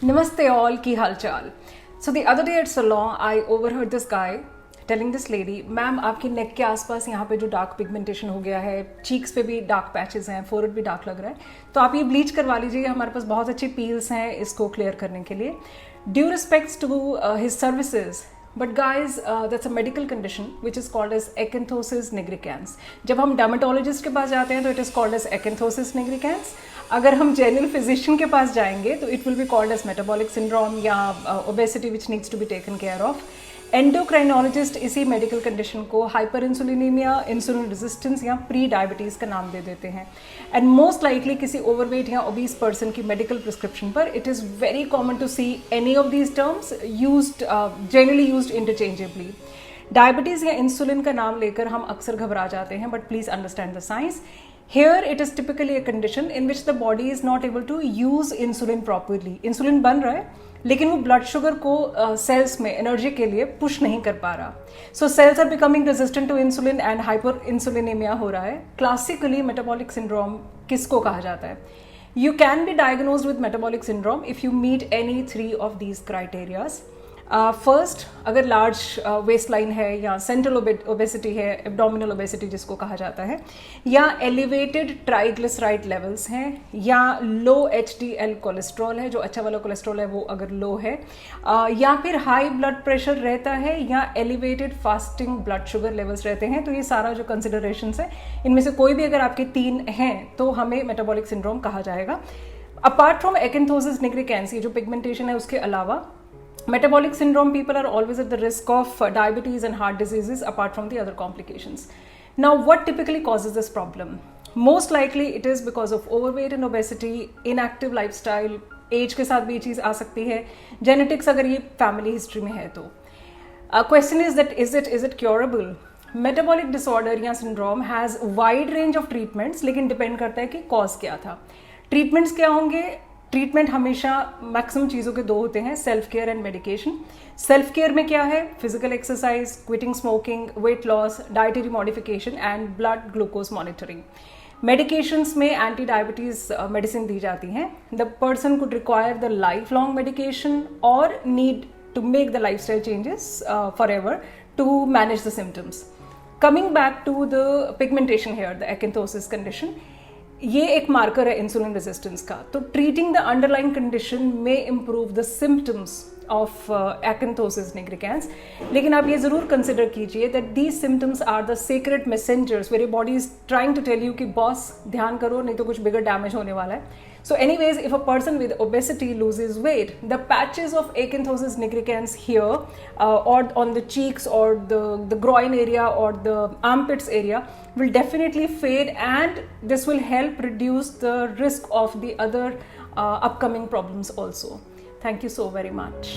Namaste all, ki halchal. So the other day at salon, I overheard this guy telling this lady, ma'am आपकी नेक के आसपास यहाँ पे जो डार्क पिगमेंटेशन हो गया है, चीक्स पे भी डार्क पैचेस हैं, फोरहेड भी डार्क लग रहा है, तो आप ये ब्लीच करवा लीजिए, हमारे पास बहुत अच्छी पील्स हैं इसको क्लियर करने के लिए. Due respects to his services, but guys that's a medical condition which is called as acanthosis nigricans. जब हम डर्मेटोलॉजिस्ट के पास जाते हैं तो it is called as acanthosis nigricans. अगर हम जनरल फिजिशियन के पास जाएंगे तो it will be called as metabolic syndrome या obesity which needs to be taken care of. Endocrinologist इसी मेडिकल कंडीशन को हाइपर इंसुलिनीमिया, इंसुलिन रेजिस्टेंस या प्री डायबिटीज़ का नाम दे देते हैं. एंड मोस्ट लाइकली किसी ओवरवेट या ओबीस पर्सन की मेडिकल प्रिस्क्रिप्शन पर it is very common to see any of these terms used, generally used interchangeably. Diabetes या इंसुलिन का नाम लेकर हम अक्सर घबरा जाते हैं, but please understand the science. Here it is typically a condition in which the body is not able to use insulin properly. Insulin बन रहा है लेकिन वो ब्लड शुगर को सेल्स में एनर्जी के लिए पुश नहीं कर पा रहा. So cells are becoming resistant to insulin and hyperinsulinemia हो रहा है. क्लासिकली मेटाबॉलिक सिंड्रोम किसको कहा जाता है? You can be diagnosed with metabolic syndrome if you meet any 3 of these criterias. First, अगर लार्ज वेस्ट लाइन है या सेंट्रल ओबेसिटी है, एब्डोमिनल ओबेसिटी जिसको कहा जाता है, या एलिवेटेड ट्राइग्लिसराइड लेवल्स हैं, या लो HDL कोलेस्ट्रॉल है, जो अच्छा वाला कोलेस्ट्रॉल है वो अगर लो है, या फिर हाई ब्लड प्रेशर रहता है, या elevated fasting blood sugar levels रहते हैं. तो ये सारा जो कंसिडरेशंस है, इनमें से कोई भी अगर आपके 3 हैं तो हमें मेटाबॉलिक सिंड्रोम कहा जाएगा. अपार्ट फ्रॉम एक्एंथोसिस निग्रिकेंस, ये जो पिगमेंटेशन है उसके अलावा metabolic syndrome people are always at the risk of diabetes and heart diseases apart from the other complications. Now what typically causes this problem? Most likely it is because of overweight and obesity, inactive lifestyle, age के साथ भी ये चीज़ आ सकती है, genetics अगर ये family history में है तो. Question is that is it curable? Metabolic disorder या syndrome has wide range of treatments, लेकिन depend करता है कि cause क्या था. Treatments क्या होंगे? ट्रीटमेंट हमेशा मैक्सिमम चीज़ों के 2 होते हैं, self care and medication. Self care में क्या है? Physical exercise, quitting smoking, weight loss, dietary modification and blood glucose monitoring. Medications में एंटी डायबिटीज मेडिसिन दी जाती हैं. The person could require the lifelong medication और need to make the lifestyle changes forever to manage the symptoms. Coming back to the pigmentation hair, the acanthosis condition, ये एक marker है insulin resistance का. तो treating the underlying condition में improve the symptoms of acanthosis nigricans. लेकिन आप ये ज़रूर कंसिडर कीजिए that these symptoms are the secret messengers where your body is trying to tell you कि बॉस ध्यान करो नहीं तो कुछ बिगर डैमेज होने वाला है. So anyways, if a person with obesity loses weight, the patches of acanthosis nigricans here or on the cheeks or the groin area or the armpits area will definitely fade, and this will help reduce the risk of the other upcoming problems also. Thank you so very much.